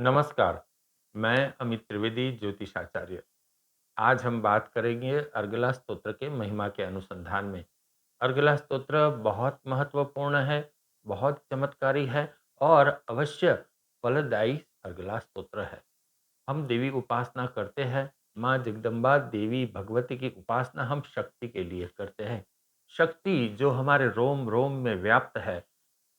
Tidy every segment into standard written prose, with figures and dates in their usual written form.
नमस्कार, मैं अमित त्रिवेदी ज्योतिषाचार्य। आज हम बात करेंगे अर्गला स्तोत्र के महिमा के अनुसंधान में। अर्गला स्तोत्र बहुत महत्वपूर्ण है, बहुत चमत्कारी है और अवश्य फलदायी अर्गला स्तोत्र है। हम देवी उपासना करते हैं, माँ जगदम्बा देवी भगवती की उपासना हम शक्ति के लिए करते हैं। शक्ति जो हमारे रोम रोम में व्याप्त है,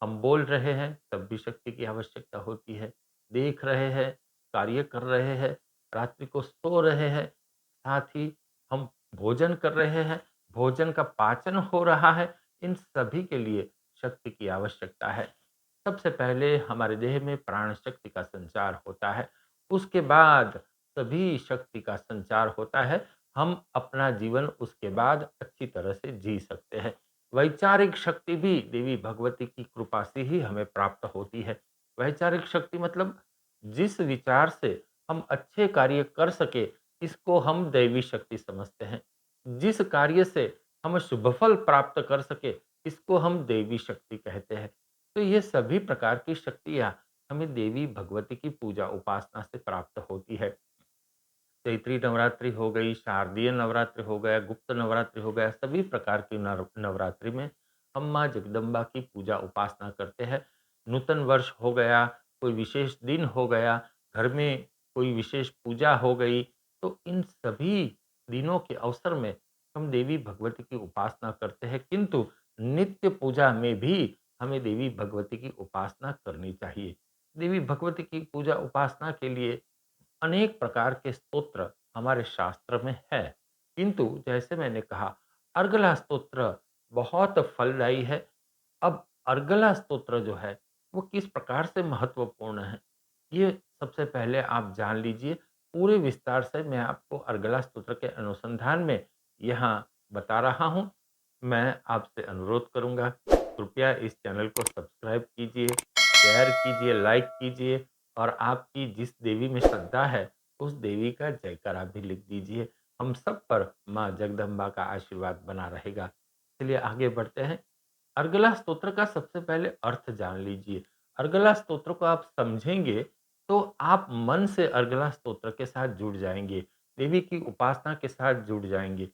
हम बोल रहे हैं तब भी शक्ति की आवश्यकता होती है, देख रहे हैं, कार्य कर रहे हैं, रात्रि को सो रहे हैं, साथ ही हम भोजन कर रहे हैं, भोजन का पाचन हो रहा है, इन सभी के लिए शक्ति की आवश्यकता है। सबसे पहले हमारे देह में प्राण शक्ति का संचार होता है, उसके बाद सभी शक्ति का संचार होता है। हम अपना जीवन उसके बाद अच्छी तरह से जी सकते हैं। वैचारिक शक्ति भी देवी भगवती की कृपा से ही हमें प्राप्त होती है। वैचारिक शक्ति मतलब जिस विचार से हम अच्छे कार्य कर सके, इसको हम दैवी शक्ति समझते हैं। जिस कार्य से हम शुभ फल प्राप्त कर सके, इसको हम देवी शक्ति कहते हैं। तो ये सभी प्रकार की शक्तियाँ हमें देवी भगवती की पूजा उपासना से प्राप्त होती है। चैत्री नवरात्रि हो गई, शारदीय नवरात्रि हो गया, गुप्त नवरात्रि हो गया, सभी प्रकार की नवरात्रि में हम माँ जगदम्बा की पूजा उपासना करते हैं। नूतन वर्ष हो गया, कोई विशेष दिन हो गया, घर में कोई विशेष पूजा हो गई, तो इन सभी दिनों के अवसर में हम देवी भगवती की उपासना करते हैं। किंतु नित्य पूजा में भी हमें देवी भगवती की उपासना करनी चाहिए। देवी भगवती की पूजा उपासना के लिए अनेक प्रकार के स्तोत्र हमारे शास्त्र में है, किंतु जैसे मैंने कहा, अर्गला स्तोत्र बहुत फलदायी है। अब अर्गला स्तोत्र जो है, वो किस प्रकार से महत्वपूर्ण है, ये सबसे पहले आप जान लीजिए। पूरे विस्तार से मैं आपको अर्गला स्तोत्र के अनुसंधान में यहाँ बता रहा हूँ। मैं आपसे अनुरोध करूँगा, कृपया इस चैनल को सब्सक्राइब कीजिए, शेयर कीजिए, लाइक कीजिए और आपकी जिस देवी में श्रद्धा है, उस देवी का जयकारा भी लिख दीजिए। हम सब पर माँ जगदम्बा का आशीर्वाद बना रहेगा। चलिए आगे बढ़ते हैं। अर्गला स्तोत्र का सबसे पहले अर्थ जान लीजिए। अर्गला स्तोत्र को आप समझेंगे तो आप मन से अर्गला स्तोत्र के साथ जुड़ जाएंगे, देवी की उपासना के साथ जुड़ जाएंगे।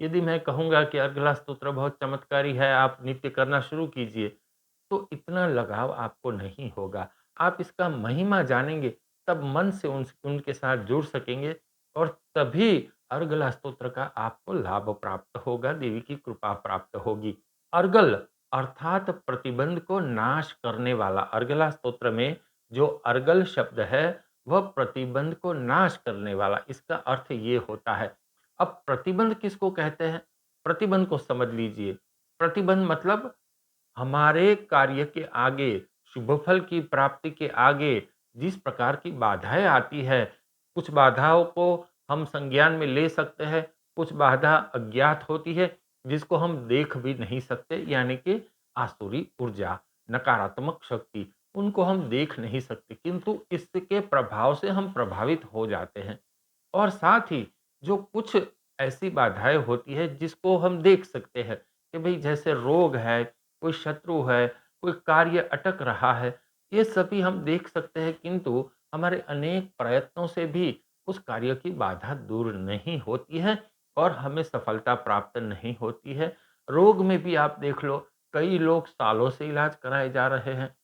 यदि मैं कहूँगा कि अर्गला स्तोत्र बहुत चमत्कारी है, आप नित्य करना शुरू कीजिए, तो इतना लगाव आपको नहीं होगा। आप इसका महिमा जानेंगे, तब मन से उनके साथ जुड़ सकेंगे और तभी अर्गला स्तोत्र का आपको लाभ प्राप्त होगा, देवी की कृपा प्राप्त होगी। अर्गल अर्थात प्रतिबंध को नाश करने वाला। अर्गला स्तोत्र में जो अर्गल शब्द है, वह प्रतिबंध को नाश करने वाला, इसका अर्थ ये होता है। अब प्रतिबंध किसको कहते हैं? प्रतिबंध को समझ लीजिए। प्रतिबंध मतलब हमारे कार्य के आगे, शुभ फल की प्राप्ति के आगे जिस प्रकार की बाधाएँ आती है, कुछ बाधाओं को हम संज्ञान में ले सकते हैं, कुछ बाधा अज्ञात होती है, जिसको हम देख भी नहीं सकते, यानी कि आसुरी ऊर्जा, नकारात्मक शक्ति, उनको हम देख नहीं सकते, किंतु इसके प्रभाव से हम प्रभावित हो जाते हैं। और साथ ही जो कुछ ऐसी बाधाएँ होती हैं जिसको हम देख सकते हैं कि भई जैसे रोग है, कोई शत्रु है, कोई कार्य अटक रहा है, ये सभी हम देख सकते हैं, किंतु हमारे अनेक प्रयत्नों से भी उस कार्य की बाधा दूर नहीं होती है और हमें सफलता प्राप्त नहीं होती है। रोग में भी आप देख लो, कई लोग सालों से इलाज कराए जा रहे हैं,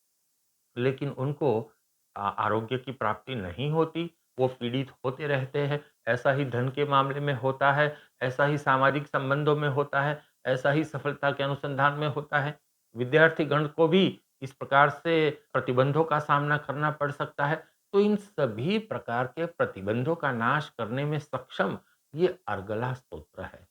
लेकिन उनको आरोग्य की प्राप्ति नहीं होती, वो पीड़ित होते रहते हैं। ऐसा ही धन के मामले में होता है, ऐसा ही सामाजिक संबंधों में होता है, ऐसा ही सफलता के अनुसंधान में होता है। विद्यार्थी गण को भी इस प्रकार से प्रतिबंधों का सामना करना पड़ सकता है। तो इन सभी प्रकार के प्रतिबंधों का नाश करने में सक्षम ये अर्गला स्तोत्र है।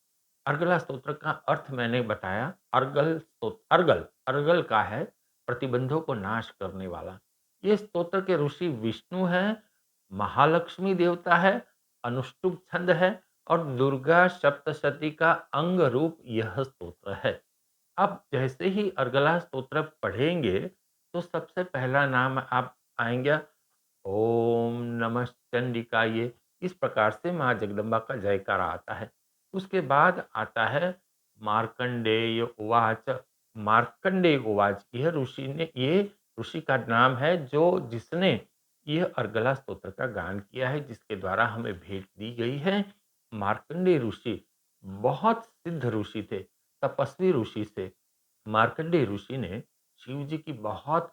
अर्गला स्तोत्र का अर्थ मैंने बताया, अर्गल का है प्रतिबंधों को नाश करने वाला। ये स्तोत्र के ऋषि विष्णु हैं, महालक्ष्मी देवता है, अनुष्टुप छंद है और दुर्गा सप्तशती का अंग रूप यह स्तोत्र है। अब जैसे ही अर्गला स्तोत्र पढ़ेंगे, तो सबसे पहला नाम आप आएँगे, ओम नमः चंडिकाय। इस प्रकार से माँ जगदम्बा का जयकारा आता है। उसके बाद आता है मार्कंडेय उवाच। मार्कंडेय उवाच, यह ऋषि का नाम है जो जिसने यह अर्गला स्तोत्र का गान किया है, जिसके द्वारा हमें भेंट दी गई है। मार्कंडेय ऋषि बहुत सिद्ध ऋषि थे, तपस्वी ऋषि थे। मार्कंडेय ऋषि ने शिव जी की बहुत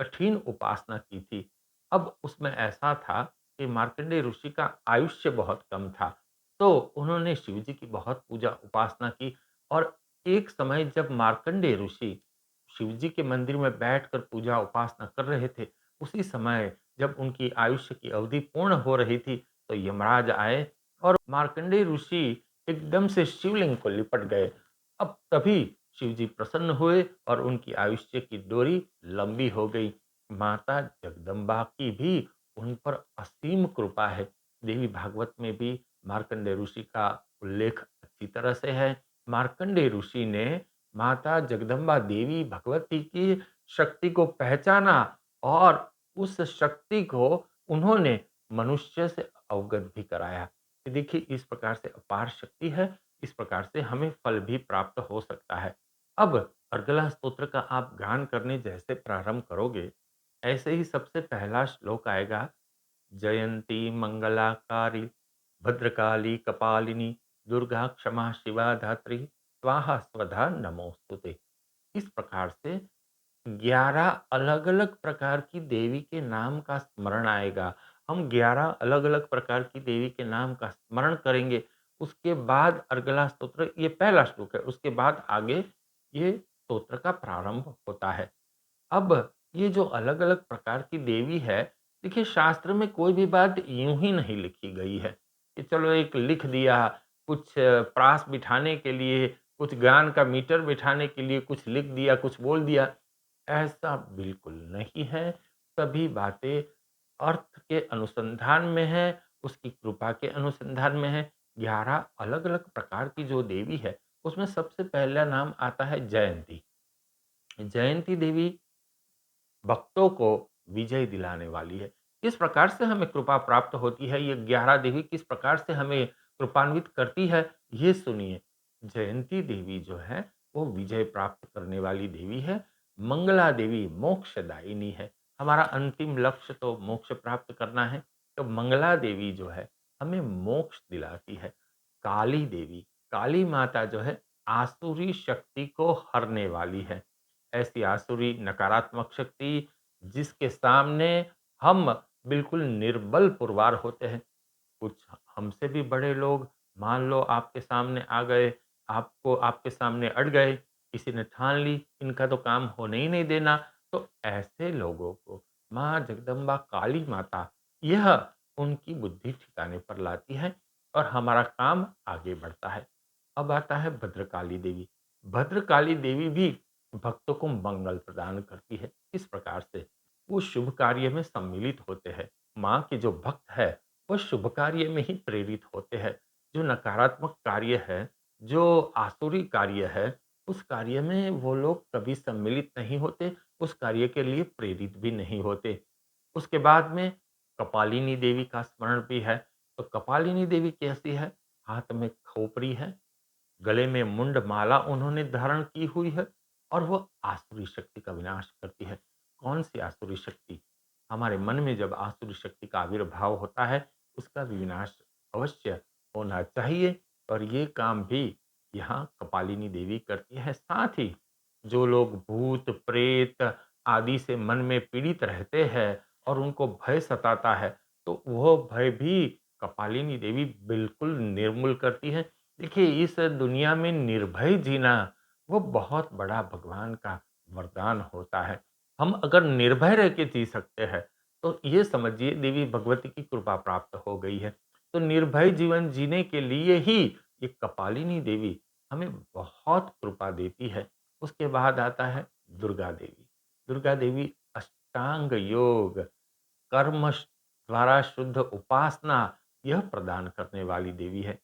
कठिन उपासना की थी। अब उसमें ऐसा था कि मार्कंडेय ऋषि का आयुष्य बहुत कम था, तो उन्होंने शिव जी की बहुत पूजा उपासना की। और एक समय जब मार्कंडेय ऋषि शिव जी के मंदिर में बैठकर पूजा उपासना कर रहे थे, उसी समय जब उनकी आयुष्य की अवधि पूर्ण हो रही थी, तो यमराज आए और मार्कंडेय ऋषि एकदम से शिवलिंग को लिपट गए। अब तभी शिव जी प्रसन्न हुए और उनकी आयुष्य की डोरी लंबी हो गई। माता जगदम्बा की भी उन पर असीम कृपा है। देवी भागवत में भी मार्कंडेय ऋषि का उल्लेख अच्छी तरह से है। मार्कंडेय ऋषि ने माता जगदम्बा देवी भगवती की शक्ति को पहचाना और उस शक्ति को उन्होंने मनुष्य से अवगत भी कराया कि देखिए इस प्रकार से अपार शक्ति है, इस प्रकार से हमें फल भी प्राप्त हो सकता है। अब अर्गला स्तोत्र का आप गान करने जैसे प्रारंभ करोगे, ऐसे ही सबसे पहला श्लोक आएगा, जयंती मंगलाकारी भद्रकाली कपालिनी दुर्गा क्षमा शिवा धात्री स्वाहा स्वधा नमोस्तुते। इस प्रकार से 11 अलग-अलग प्रकार की देवी के नाम का स्मरण आएगा। हम 11 अलग-अलग प्रकार की देवी के नाम का स्मरण करेंगे। उसके बाद अर्गला स्तोत्र, ये पहला श्लोक है, उसके बाद आगे ये स्तोत्र का प्रारंभ होता है। अब ये जो अलग-अलग प्रकार की देवी है, देखिए शास्त्र में कोई भी बात यूँ ही नहीं लिखी गई है, कि चलो एक लिख दिया, कुछ प्रास बिठाने के लिए, कुछ गान का मीटर बिठाने के लिए कुछ लिख दिया, कुछ बोल दिया। ऐसा बिल्कुल नहीं है। सभी बातें अर्थ के अनुसंधान में है, उसकी कृपा के अनुसंधान में है। 11 अलग-अलग प्रकार की जो देवी है, उसमें सबसे पहला नाम आता है जयंती। जयंती देवी भक्तों को विजय दिलाने वाली है। किस प्रकार से हमें कृपा प्राप्त होती है, ये 11 देवी किस प्रकार से हमें कृपान्वित करती है, ये सुनिए। जयंती देवी जो है, वो विजय प्राप्त करने वाली देवी है। मंगला देवी मोक्षदायिनी है। हमारा अंतिम लक्ष्य तो मोक्ष प्राप्त करना है, तो मंगला देवी जो है, हमें मोक्ष दिलाती है। काली देवी, काली माता जो है, आसुरी शक्ति को हरने वाली है। ऐसी आसुरी नकारात्मक शक्ति जिसके सामने हम बिल्कुल निर्बल पुरवार होते हैं। कुछ हमसे भी बड़े लोग मान लो आपके सामने आ गए, आपको आपके सामने अड़ गए, किसी ने ठान ली इनका तो काम होने ही नहीं देना, तो ऐसे लोगों को माँ जगदम्बा काली माता यह उनकी बुद्धि ठिकाने पर लाती है और हमारा काम आगे बढ़ता है। अब आता है भद्रकाली देवी। भद्रकाली देवी भी भक्तों को मंगल प्रदान करती है। इस प्रकार से वो शुभ कार्य में सम्मिलित होते हैं। माँ के जो भक्त है, वो शुभ कार्य में ही प्रेरित होते हैं। जो नकारात्मक कार्य है, जो आसुरी कार्य है, उस कार्य में वो लोग कभी सम्मिलित नहीं होते, उस कार्य के लिए प्रेरित भी नहीं होते। उसके बाद में कपालिनी देवी का स्मरण भी है। तो कपालिनी देवी कैसी है? हाथ में खोपड़ी है, गले में मुंड माला उन्होंने धारण की हुई है और वो आसुरी शक्ति का विनाश करती है। कौन सी आसुरी शक्ति? हमारे मन में जब आसुरी शक्ति का आविर्भाव होता है, उसका भी विनाश अवश्य होना चाहिए और ये काम भी यहाँ कपालिनी देवी करती है। साथ ही जो लोग भूत, प्रेत आदि से मन में पीड़ित रहते हैं और उनको भय सताता है, तो वो भय भी कपालिनी देवी बिल्कुल निर्मूल करती है। देखिए इस दुनिया में निर्भय जीना वो बहुत बड़ा भगवान का वरदान होता है। हम अगर निर्भय रह के जी सकते हैं, तो ये समझिए देवी भगवती की कृपा प्राप्त हो गई है। तो निर्भय जीवन जीने के लिए ही ये कपालिनी देवी हमें बहुत कृपा देती है। उसके बाद आता है दुर्गा देवी। दुर्गा देवी अष्टांग योग, कर्म द्वारा शुद्ध उपासना यह प्रदान करने वाली देवी है।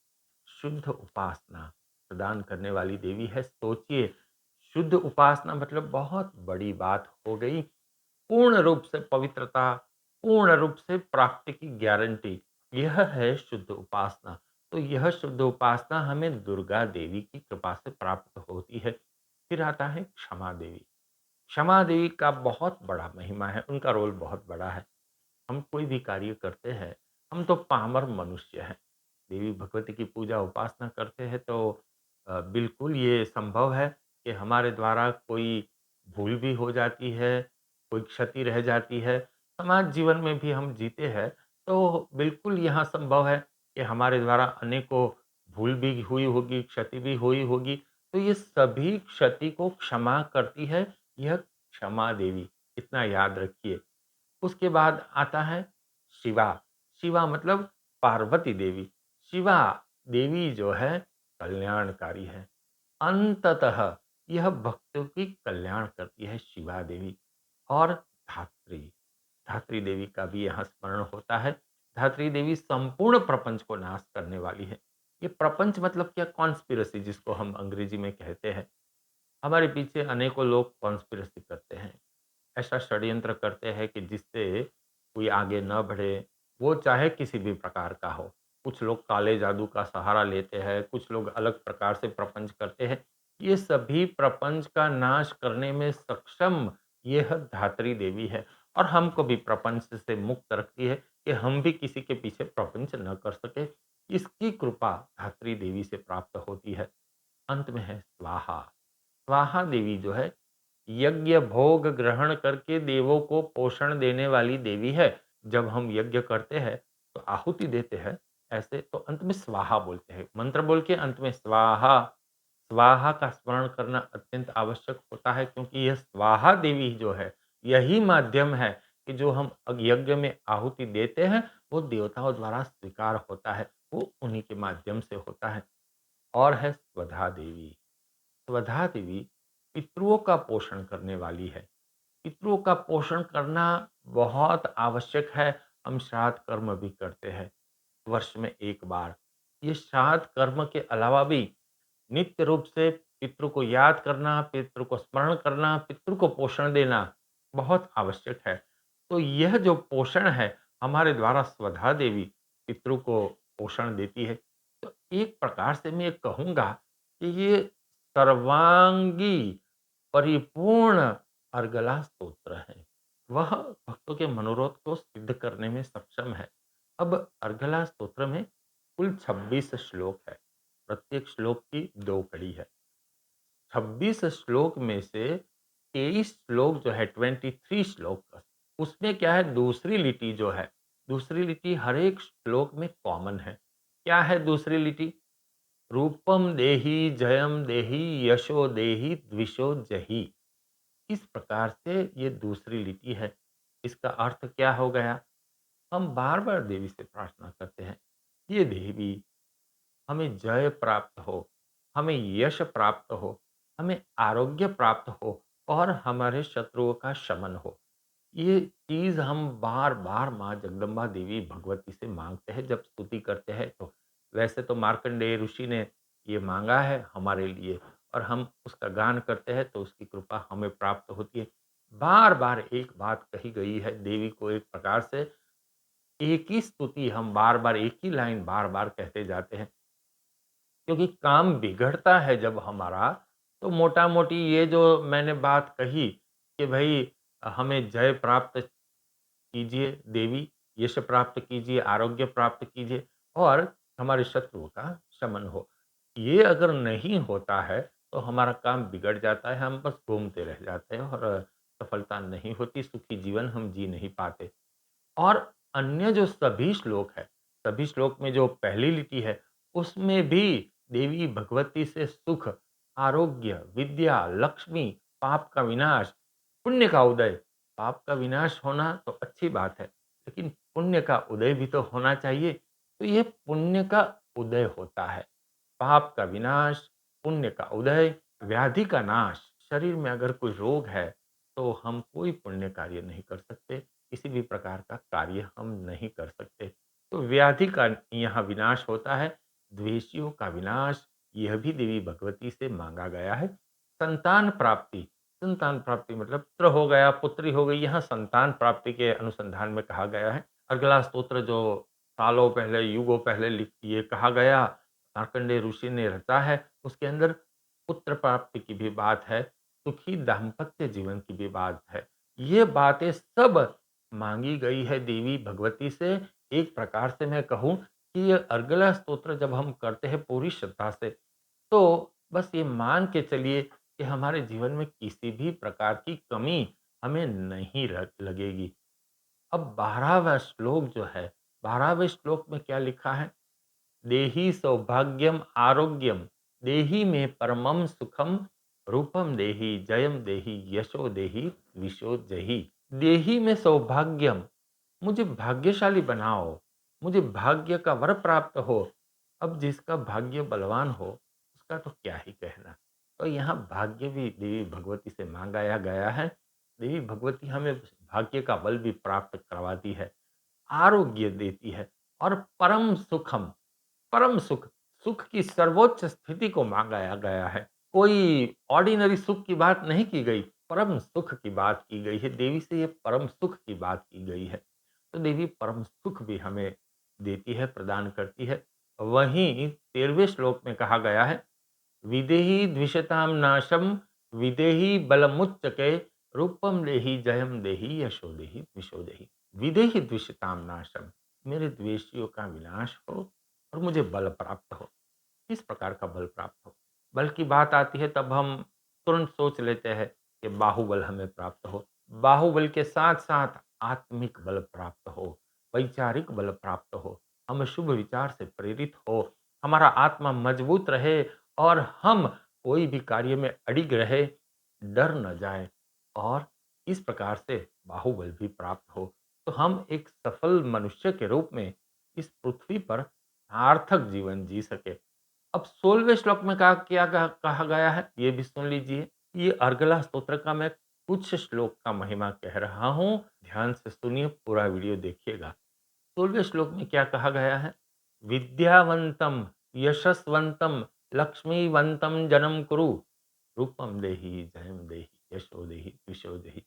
शुद्ध उपासना प्रदान करने वाली देवी है। सोचिए, शुद्ध उपासना मतलब बहुत बड़ी बात हो गई। पूर्ण रूप से पवित्रता, पूर्ण रूप से प्राप्ति की गारंटी, यह है शुद्ध उपासना। तो यह शुद्ध उपासना हमें दुर्गा देवी की कृपा से प्राप्त होती है। फिर आता है क्षमा देवी। क्षमा देवी का बहुत बड़ा महिमा है, उनका रोल बहुत बड़ा है। हम कोई भी कार्य करते हैं, हम तो पामर मनुष्य हैं। देवी भगवती की पूजा उपासना करते हैं तो बिल्कुल ये संभव है कि हमारे द्वारा कोई भूल भी हो जाती है, कोई क्षति रह जाती है। समाज जीवन में भी हम जीते हैं, तो बिल्कुल यहाँ संभव है कि हमारे द्वारा अनेकों भूल भी हुई होगी, क्षति भी हुई होगी। तो ये सभी क्षति को क्षमा करती है यह क्षमा देवी, इतना याद रखिए। उसके बाद आता है शिवा। शिवा मतलब पार्वती देवी। शिवा देवी जो है कल्याणकारी है। अंततः यह भक्तों की कल्याण करती है शिवा देवी। और धात्री, धात्री देवी का भी यहाँ स्मरण होता है। धात्री देवी संपूर्ण प्रपंच को नाश करने वाली है। ये प्रपंच मतलब क्या? कॉन्स्पिरसी जिसको हम अंग्रेजी में कहते हैं। हमारे पीछे अनेकों लोग कॉन्स्पिरसी करते हैं, ऐसा षड्यंत्र करते हैं कि जिससे कोई आगे न बढ़े, वो चाहे किसी भी प्रकार का हो। कुछ लोग काले जादू का सहारा लेते हैं, कुछ लोग अलग प्रकार से प्रपंच करते हैं। ये सभी प्रपंच का नाश करने में सक्षम यह धात्री देवी है और हमको भी प्रपंच से मुक्त रखती है कि हम भी किसी के पीछे प्रपंच न कर सके। इसकी कृपा धात्री देवी से प्राप्त होती है। अंत में है स्वाहा। स्वाहा देवी जो है यज्ञ भोग ग्रहण करके देवों को पोषण देने वाली देवी है। जब हम यज्ञ करते हैं तो आहुति देते हैं, ऐसे तो अंत में स्वाहा बोलते हैं। मंत्र बोल के अंत में स्वाहा, स्वाहा का स्मरण करना अत्यंत आवश्यक होता है क्योंकि यह स्वाहा देवी जो है, यही माध्यम है कि जो हम यज्ञ में आहुति देते हैं, वो देवताओं द्वारा स्वीकार होता है। वो उन्हीं के माध्यम से होता है। और है स्वधा देवी। स्वधा देवी पितरों का पोषण करने वाली है। पितरों का पोषण करना बहुत आवश्यक है। हम श्राद्ध कर्म भी करते हैं वर्ष में एक बार। ये श्राद्ध कर्म के अलावा भी नित्य रूप से पितृ को याद करना, पितृ को स्मरण करना, पितृ को पोषण देना बहुत आवश्यक है। तो यह जो पोषण है, हमारे द्वारा स्वधा देवी पितृ को पोषण देती है। तो एक प्रकार से मैं कहूँगा कि ये सर्वांगी परिपूर्ण अर्गला स्तोत्र है। वह भक्तों के मनोरथ को सिद्ध करने में सक्षम है। अब अर्गला स्तोत्र में कुल 26 श्लोक है। प्रत्येक श्लोक की 2 कड़ी है। 26 श्लोक में से 23 श्लोक जो है 23 श्लोक, उसमें क्या है दूसरी लिटि जो है, दूसरी लिटि हर एक श्लोक में कॉमन है। क्या है दूसरी लिटि? रूपम देहि जयम देहि यशो देहि द्विषो जहि। इस प्रकार से ये दूसरी लिटि है। इसका अर्थ क्या हो गया? हम बार-बार देवी से प्रार्थना करते हैं, ये देवी हमें जय प्राप्त हो, हमें यश प्राप्त हो, हमें आरोग्य प्राप्त हो और हमारे शत्रुओं का शमन हो। ये चीज़ हम बार-बार माँ जगदम्बा देवी भगवती से माँगते हैं जब स्तुति करते हैं तो। वैसे तो मार्कंडेय ऋषि ने ये माँगा है हमारे लिए और हम उसका गान करते हैं तो उसकी कृपा हमें प्राप्त होती है। बार-बार एक बात कही गई है देवी को एक प्रकार से, एक ही स्तुति हम बार-बार एक ही लाइन बार-बार कहते जाते हैं। क्योंकि काम बिगड़ता है जब हमारा, तो मोटा-मोटी ये जो मैंने बात कही कि भई हमें जय प्राप्त कीजिए देवी, यश प्राप्त कीजिए, आरोग्य प्राप्त कीजिए और हमारे शत्रुओं का शमन हो। ये अगर नहीं होता है, तो हमारा काम बिगड़ जाता है, हम बस घूमते रह जाते हैं और सफलता नहीं होती, सुखी जीवन हम जी नहीं पाते। और अन्य जो सभी श्लोक है, सभी श्लोक में जो पहली लिपि है, उसमें भी देवी भगवती से सुख, आरोग्य, विद्या, लक्ष्मी, पाप का विनाश, पुण्य का उदय। पाप का विनाश होना तो अच्छी बात है, लेकिन पुण्य का उदय भी तो होना चाहिए। तो ये पुण्य का उदय होता है। पाप का विनाश, पुण्य का उदय, व्याधि का नाश। शरीर में अगर कोई रोग है, तो हम कोई पुण्य कार्य नहीं कर सकते। किसी भी प्रकार का कार्य हम नहीं कर सकते। तो व्याधि का यहाँ विनाश होता है, द्वेषियों का विनाश, यह भी देवी भगवती से माँगा गया है। संतान प्राप्ति, संतान प्राप्ति मतलब पुत्र हो गया, पुत्री हो गई, यहाँ संतान प्राप्ति के अनुसंधान में कहा गया है। अगला स्तोत्र जो सालों पहले, युगों पहले लिख ये कहा गया, मार्कंडेय ऋषि ने रचा है, उसके अंदर पुत्र प्राप्ति की भी बात है, सुखी दाम्पत्य जीवन की भी बात है। ये बातें सब मांगी गई है देवी भगवती से। एक प्रकार से मैं कहूँ कि ये अर्गला स्तोत्र जब हम करते हैं पूरी श्रद्धा से, तो बस ये मान के चलिए कि हमारे जीवन में किसी भी प्रकार की कमी हमें नहीं लगेगी। अब 12वां श्लोक जो है, 12वें श्लोक में क्या लिखा है? देहि सौभाग्यम आरोग्यम, देहि में परमम सुखम, रूपम देहि जयम देहि यशो देहि विशो जहि। देहि में सौभाग्यम, मुझे भाग्यशाली बनाओ, मुझे भाग्य का वर प्राप्त हो। अब जिसका भाग्य बलवान हो, उसका तो क्या ही कहना। तो यहाँ भाग्य भी देवी भगवती से मांगाया गया है। देवी भगवती हमें भाग्य का बल भी प्राप्त करवाती है, आरोग्य देती है और परम सुखम, परम सुख, सुख की सर्वोच्च स्थिति को मांगाया गया है। कोई ऑर्डिनरी सुख की बात नहीं की गई, परम सुख की बात की गई है। देवी से ये परम सुख की बात की गई है। तो देवी परम सुख भी हमें देती है, प्रदान करती है। वहीं 13वें श्लोक में कहा गया है, विदेहि द्विषताम नाशम, विदेहि बलमुच्चके, रूपम देहि जयम देहि यशो देहि विशो देहि। विदेहि द्विषताम नाशम, मेरे द्वेषियों का विनाश हो और मुझे बल प्राप्त हो। किस प्रकार का बल प्राप्त हो? बल की बात आती है तब हम तुरंत सोच लेते हैं कि बाहुबल हमें प्राप्त हो। बाहुबल के साथ-साथ आत्मिक बल प्राप्त हो, वैचारिक बल प्राप्त हो, हम शुभ विचार से प्रेरित हो, हमारा आत्मा मजबूत रहे और हम कोई भी कार्य में अडिग रहे, डर न जाए और इस प्रकार से बाहुबल भी प्राप्त हो। तो हम एक सफल मनुष्य के रूप में इस पृथ्वी पर सार्थक जीवन जी सके। अब 16वें श्लोक में कहा गया है, ये भी सुन लीजिए। ये अर्गला स्तोत्र का मैं कुछ श्लोक का महिमा कह रहा हूँ, ध्यान से सुनिए, पूरा वीडियो देखिएगा। 16वें श्लोक में क्या कहा गया है? विद्यावंतम, यशस्वंतम, लक्ष्मीवंतम जनम कुरु, रूपम देहि जयम देहि यशो देहि विशो देहि।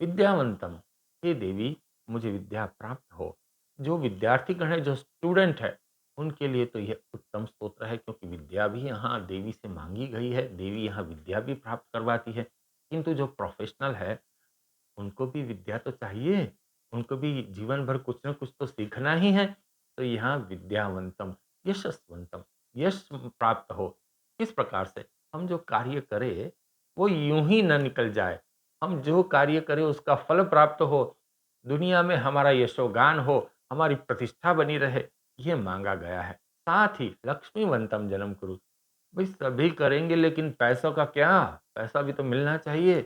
विद्यावंतम, हे देवी मुझे विद्या प्राप्त हो। जो विद्यार्थी गण है, जो स्टूडेंट है, उनके लिए तो यह उत्तम स्तोत्र है, क्योंकि विद्या भी यहाँ देवी से मांगी गई है। देवी यहाँ विद्या भी प्राप्त करवाती है। किंतु जो प्रोफेशनल है, उनको भी विद्या तो चाहिए, उनको भी जीवन भर कुछ न कुछ तो सीखना ही है। तो यहाँ विद्यावंतम, यशस्वंतम, यश प्राप्त हो। किस प्रकार से? हम जो कार्य करें, वो यूँ ही ना निकल जाए। हम जो कार्य करें उसका फल प्राप्त हो, दुनिया में हमारा यशोगान हो, हमारी प्रतिष्ठा बनी रहे, ये माँगा गया है। साथ ही लक्ष्मीवंतम जन्म कुरु, भाई सभी करेंगे लेकिन पैसों का क्या? पैसा भी तो मिलना चाहिए।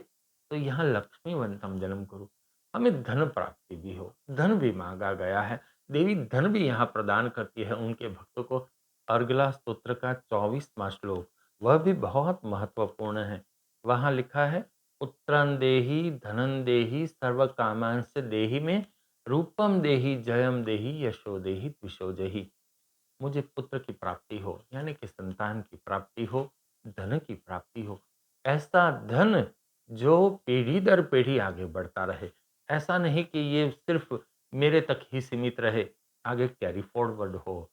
तो यहाँ लक्ष्मीवंतम जन्म कुरु, हमें धन प्राप्ति भी हो, धन भी माँगा गया है। देवी धन भी यहाँ प्रदान करती है उनके भक्तों को। अर्गला स्तोत्र का 24वाँ श्लोक, वह भी बहुत महत्वपूर्ण है। वहाँ लिखा है, पुत्रं देहि, धनं देहि, सर्व कामांस देहि मे, रूपम देहि, जयम देहि, यशो देहि, द्विषो देहि। मुझे पुत्र की प्राप्ति हो, यानी कि संतान की प्राप्ति हो, धन की प्राप्ति हो। ऐसा धन जो पीढ़ी दर पीढ़ी आगे बढ़ता रहे। ऐसा नहीं कि ये सिर्फ़ मेरे तक ही सीमित रहे, आगे कैरी फॉरवर्ड हो।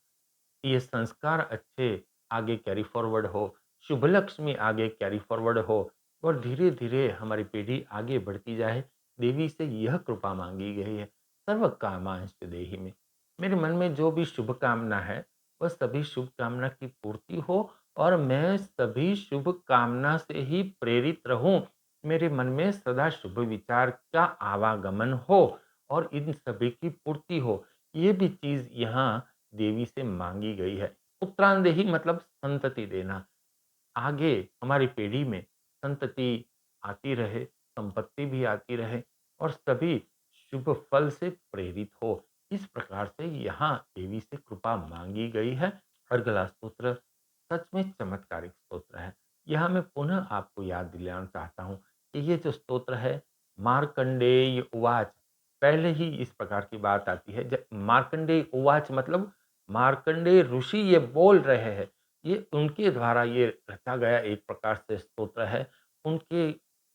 ये संस्कार अच्छे आगे कैरी फॉरवर्ड हो, शुभ लक्ष्मी आगे कैरी फॉरवर्ड हो और धीरे-धीरे हमारी पीढ़ी आगे बढ़ती जाए। देवी से यह कृपा माँगी गई है, सर्व कामांश्च देहि मे। मेरे मन में जो भी शुभ कामना है, वह सभी शुभ कामना की पूर्ति हो और मैं सभी शुभ कामना से ही प्रेरित रहूँ। मेरे मन में सदा शुभ विचार का आवागमन हो और इन सभी की पूर्ति हो। ये भी चीज़ यहाँ देवी से मांगी गई है। उत्तरांदेही मतलब संतति देना। आगे हमारी पीढ़ी में संतति आती रहे, संपत्ति भी आती रहे और सभी शुभ फल से प्रेरित हो। इस प्रकार से यहाँ देवी से कृपा मांगी गई है। अर्गला स्तोत्र सच में चमत्कारिक स्तोत्र है। यहाँ मैं पुनः आपको याद दिलाना चाहता हूँ कि ये जो स्तोत्र है, मार्कंडेय उवाच, पहले ही इस प्रकार की बात आती है। मार्कंडेय उवाच मतलब मार्कंडेय ऋषि ये बोल रहे हैं। ये उनके द्वारा ये रचा गया एक प्रकार से स्तोत्र है। उनके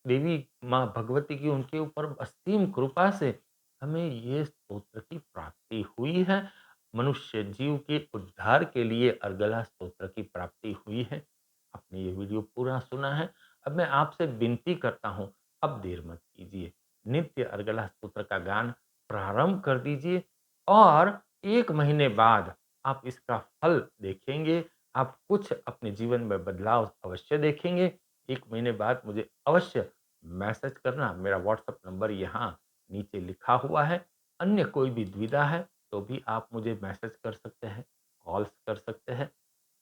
देवी माँ भगवती की उनके ऊपर असीम कृपा से हमें ये स्तोत्र की प्राप्ति हुई है। मनुष्य जीव के उद्धार के लिए अर्गला स्तोत्र की प्राप्ति हुई है। आपने ये वीडियो पूरा सुना है। अब मैं आपसे विनती करता हूँ, अब देर मत कीजिए। नित्य अर्गला स्तोत्र का गान प्रारंभ कर दीजिए और 1 महीने बाद आप इसका फल देखेंगे। आप कुछ अपने जीवन में बदलाव अवश्य देखेंगे। 1 महीने बाद मुझे अवश्य मैसेज करना। मेरा व्हाट्सएप नंबर यहाँ नीचे लिखा हुआ है। अन्य कोई भी दुविधा है तो भी आप मुझे मैसेज कर सकते हैं, कॉल्स कर सकते हैं।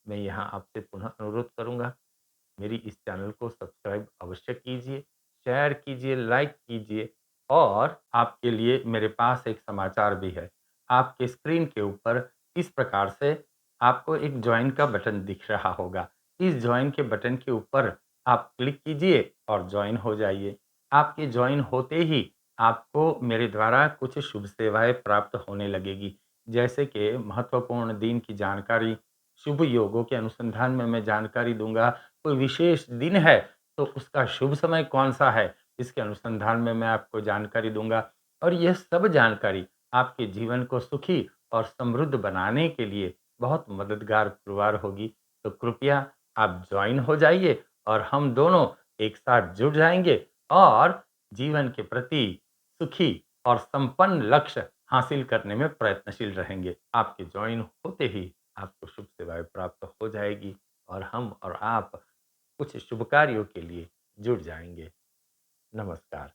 मैं यहाँ आपसे पुनः अनुरोध करूँगा, मेरी इस चैनल को सब्सक्राइब अवश्य कीजिए, शेयर कीजिए, लाइक कीजिए और आपके लिए मेरे पास एक समाचार भी है। आपके स्क्रीन के ऊपर इस प्रकार से आपको एक जॉइन का बटन दिख रहा होगा। इस जॉइन के बटन के ऊपर आप क्लिक कीजिए और जॉइन हो जाइए। आपके जॉइन होते ही आपको मेरे द्वारा कुछ शुभ सेवाएँ प्राप्त होने लगेगी। जैसे कि महत्वपूर्ण दिन की जानकारी, शुभ योगों के अनुसंधान में मैं जानकारी दूँगा। कोई विशेष दिन है तो उसका शुभ समय कौन-सा है, इसके अनुसंधान में मैं आपको जानकारी दूँगा और यह सब जानकारी आपके जीवन को सुखी और समृद्ध बनाने के लिए बहुत मददगार पुरवार होगी। तो कृपया आप जॉइन हो जाइए और हम दोनों एक साथ जुड़ जाएँगे और जीवन के प्रति सुखी और संपन्न लक्ष्य हासिल करने में प्रयत्नशील रहेंगे। आपके जॉइन होते ही आपको शुभ सेवाएँ प्राप्त हो जाएगी और हम और आप कुछ शुभ कार्यों के लिए जुड़ जाएँगे। नमस्कार।